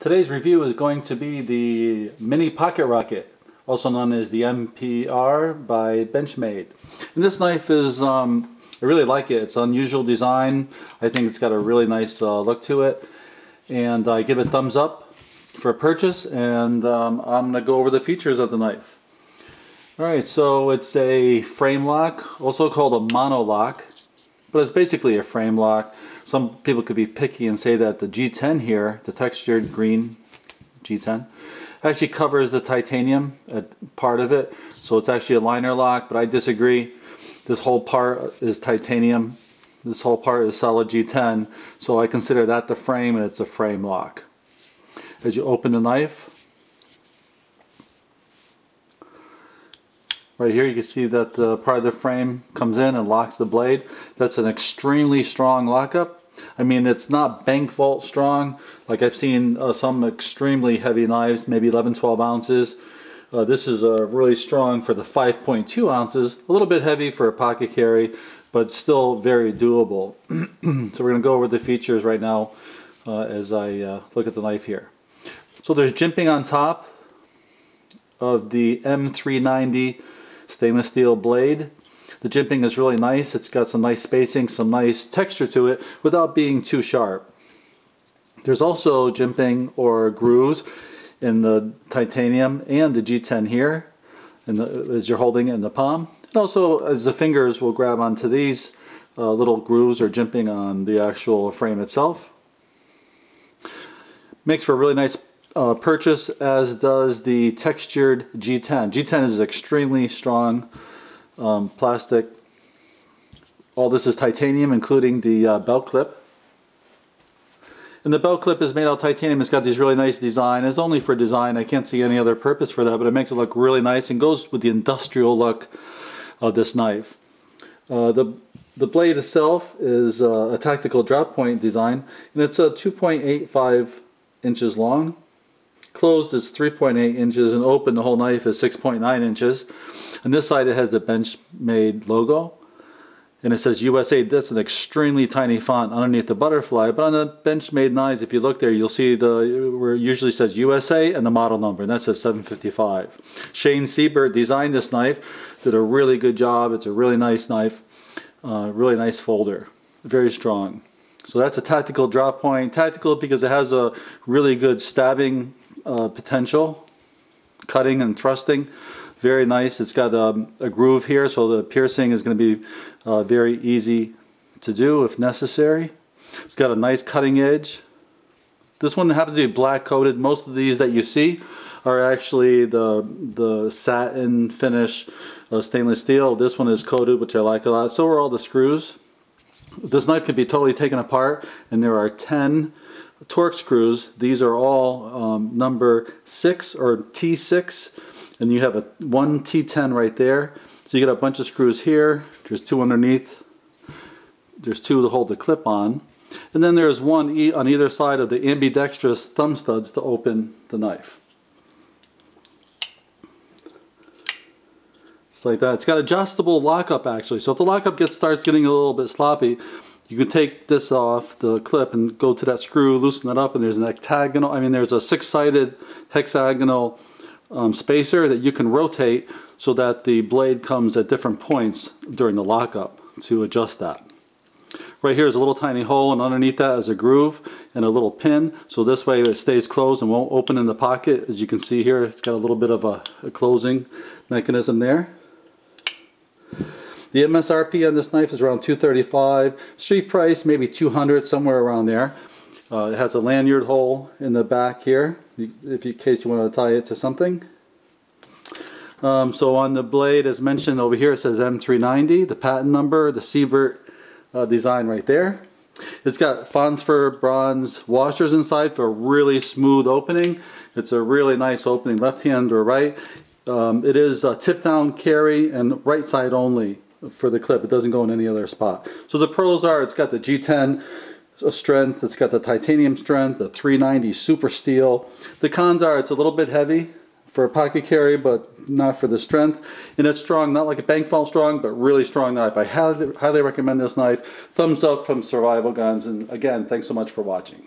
Today's review is going to be the Mini Pocket Rocket, also known as the MPR by Benchmade. And this knife is, I really like it. It's unusual design. I think it's got a really nice look to it. And I give it thumbs up for purchase, and I'm going to go over the features of the knife. Alright, so it's a frame lock, also called a mono lock, but it's basically a frame lock. Some people could be picky and say that the G10 here, the textured green G10, actually covers the titanium part of it, so it's actually a liner lock, but I disagree. This whole part is titanium. This whole part is solid G10, so I consider that the frame, and it's a frame lock. As you open the knife, right here you can see that the part of the frame comes in and locks the blade. That's an extremely strong lockup. I mean, it's not bank vault strong. Like I've seen some extremely heavy knives, maybe 11-12 ounces. This is really strong for the 5.2 ounces. A little bit heavy for a pocket carry, but still very doable. So we're going to go over the features right now as I look at the knife here. So there's jimping on top of the M390 Stainless steel blade. The jimping is really nice. It's got some nice spacing, some nice texture to it without being too sharp. There's also jimping or grooves in the titanium and the G10 here, as you're holding it in the palm. And also as the fingers will grab onto these little grooves or jimping on the actual frame itself. Makes for a really nice purchase, as does the textured G10. G10 is extremely strong plastic. All this is titanium, including the belt clip. And the belt clip is made out of titanium. It's got these really nice design. It's only for design. I can't see any other purpose for that, but it makes it look really nice and goes with the industrial look of this knife. The blade itself is a tactical drop point design, and it's 2.85 inches long. Closed is 3.8 inches, and open the whole knife is 6.9 inches. On this side it has the Benchmade logo, and it says USA. That's an extremely tiny font underneath the butterfly, but on the Benchmade knives, if you look there, you'll see where it usually says USA and the model number, and that says 755. Shane Sibert designed this knife, did a really good job. It's a really nice knife, really nice folder, very strong. So that's a tactical drop point. Tactical because it has a really good stabbing potential, cutting and thrusting. Very nice. It's got a groove here, so the piercing is going to be very easy to do if necessary. It's got a nice cutting edge. This one happens to be black coated. Most of these that you see are actually the satin finish stainless steel. This one is coated, which I like a lot. So are all the screws. This knife can be totally taken apart, and there are 10 torque screws. These are all number 6 or T6, and you have one T10 right there. So you get a bunch of screws here. There's 2 underneath. There's 2 to hold the clip on, and then there's one on either side of the ambidextrous thumb studs to open the knife. Like that. It's got adjustable lockup actually, so if the lockup starts getting a little bit sloppy, you can take this off the clip and go to that screw, loosen it up, and there's an octagonal, there's a 6-sided hexagonal spacer that you can rotate so that the blade comes at different points during the lockup to adjust that. Right here is a little tiny hole, and underneath that is a groove and a little pin, so this way it stays closed and won't open in the pocket. As you can see here, it's got a little bit of a closing mechanism there. The MSRP on this knife is around $235. Street price maybe $200, somewhere around there. It has a lanyard hole in the back here, in case you want to tie it to something. So on the blade, as mentioned over here, it says M390, the patent number, the Sibert design right there. It's got phosphor bronze washers inside for a really smooth opening. It's a really nice opening, left hand or right. It is a tip down carry and right side only for the clip. It doesn't go in any other spot. So the pros are, it's got the G10 strength, it's got the titanium strength, the 390 super steel. The cons are, it's a little bit heavy for a pocket carry, but not for the strength. And it's strong, not like a bank vault strong, but really strong knife. I highly recommend this knife. Thumbs up from Survival Guns. And again, thanks so much for watching.